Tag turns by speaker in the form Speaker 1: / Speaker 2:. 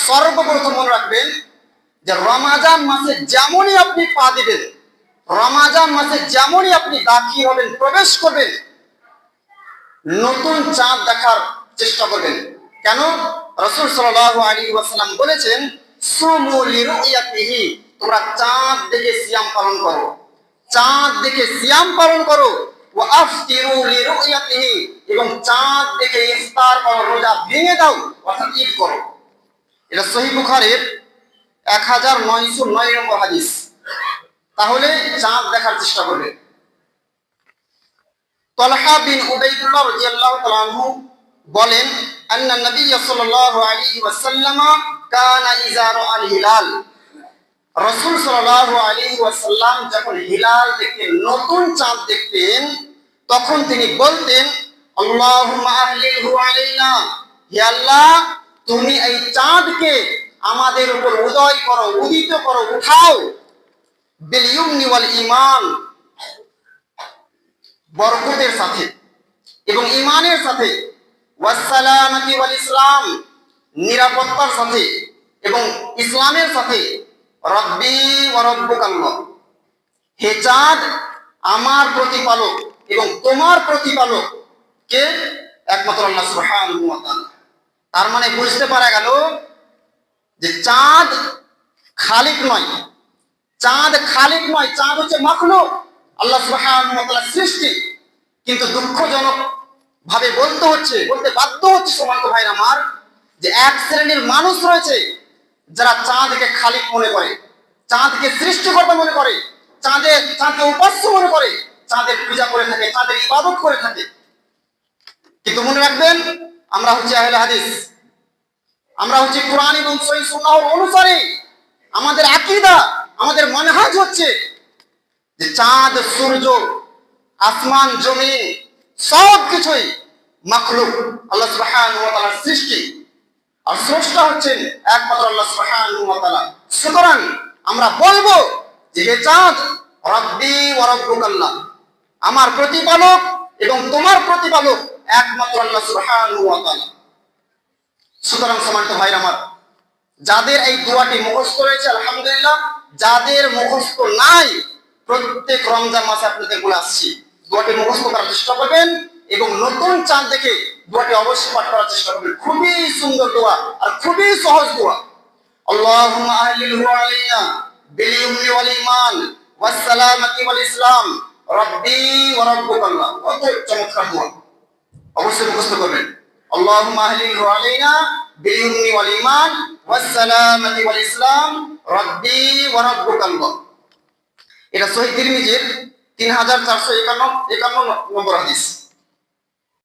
Speaker 1: সর্বপ্রথম মনে রাখবেন যে রমাজান মাসে যেমনই আপনি পা দিবেন, রমাজান মাসে যেমনই আপনি দাখিল হবেন, প্রবেশ করবেন, নতুন চাঁদ দেখার চেষ্টা করবেন। কেন? রাসূল সাল্লাল্লাহু আলাইহি ওয়াসাল্লাম বলেছেন, সুমু লিরুয়াতিহি, তোমরা চাঁদ দেখে সিয়াম পালন করো, চাঁদ দেখে সিয়াম পালন করো। ওয়া আফতিরু লিরুয়াতিহি, এবং চাঁদ দেখে ইফতার করো, রোজা ভেঙে দাও, অর্থাৎ ঈদ করো। এটা সহিহ বুখারীর 1909 নম্বর হাদিস। তাহলে চাঁদ দেখার চেষ্টা করবে। তালহা বিন উবাইদুল্লাহ রাদিয়াল্লাহু তাআলা আনহু বলেন, আন্না নবী সাল্লাল্লাহু আলাইহি ওয়াসাল্লাম কানা ইযা রাআল হিলাল, রাসূল সাল্লাল্লাহু আলাইহি ওয়াসাল্লাম যখন হিলাল দেখতেন, নতুন চাঁদ দেখতেন, তখন তিনি বলতেন, আল্লাহুম্মা আহলিলহু আলাইনা, হে আল্লাহ তুমি এই চাঁদকে আমাদের উপর উদয় করো, উদিত করো, উঠাও, বিল ইউমনি ওয়াল ঈমান, বরকতের সাথে এবং ঈমানের সাথে, ওয়াস সালামাতি ওয়াল ইসলাম, নিরাপত্তার সাথে এবং ইসলামের সাথে, রব্বি ওয়া রব্বুকাল্লাহ, হে চাঁদ আমার প্রতিপালক এবং তোমার প্রতিপালক কে? একমাত্র আল্লাহ সুবহানাহু ওয়া তাআলা। তার মানে বুঝতে পারা গেল যে চাঁদ খালিক নয়, চাঁদ খালিক নয়, চাঁদ হচ্ছে মাখলুক, আল্লাহ সুবহানাহু ওয়া তাআলার সৃষ্টি। কিন্তু দুঃখজনক ভাবে বলতে বাধ্য হচ্ছে সম্মানিত ভাইরা আমার, যে এক শ্রেণীর মানুষ রয়েছে যারা চাঁদকে খালিক মনে করে, চাঁদকে সৃষ্টিকর্তা মনে করে, চাঁদকে উপাস্য মনে করে, চাঁদের পূজা করে থাকে, চাঁদের ইবাদত করে থাকে। কিন্তু মনে রাখবেন, আমরা হচ্ছে আহলে হাদিস, আমরা হচ্ছে কোরআন এবং সহিহ সুন্নাহর অনুসারী। আমাদের আকীদা, আমাদের মানহাজ হচ্ছে যে চাঁদ, সূর্য, আসমান, জমিন সব কিছুই মাখলুক, আল্লাহ সুবহানাহু ওয়া তাআলার সৃষ্টি, আর স্রষ্টা হচ্ছেন একমাত্র আল্লাহ সুবহানাহু ওয়া তাআলা। সুতরাং আমরা বলবো যে হে চাঁদ, রব্বি ওয়া রব্বুকাল্লাহ, আমার প্রতিপালক এবং তোমার প্রতিপালক একমাত্র আল্লাহ সুবহানাহু ওয়া তাআলা। সুতরাং সম্মানিত ভাইরা আমার, যাদের এই দোয়াটি মুখস্থ রয়েছে আলহামদুলিল্লাহ, যাদের মুখস্থ নাই, প্রত্যেক রমজান মাসে আপনাদের বলে আসছি, দোয়াটি মুখস্থ করার চেষ্টা করবেন এবং নতুন চাঁদ দেখে দোয়াটি অবশ্যই পাঠ করার চেষ্টা করবেন। খুবই সুন্দর দোয়া আর খুবই সহজ দোয়া। আল্লাহুম্মা আহলিলহু আলাইনা বিল ইউমনি ওয়াল ঈমান ওয়াস সালামাতি ওয়াল ইসলাম, রব্বি ওয়া রব্বুকাল্লাহ। কত চমৎকার দোয়া, অবশ্যই মুখস্থ করবেন। আল্লাহুম্মা আহলিলহু আলাইনা বিল ইউমনি ওয়াল ঈমান ওয়াস সালামাতি ওয়াল ইসলাম, রব্বি ওয়া রব্বুকাল্লাহ। এটা সহিহ তিরমিজির 3451 নম্বর হাদিস।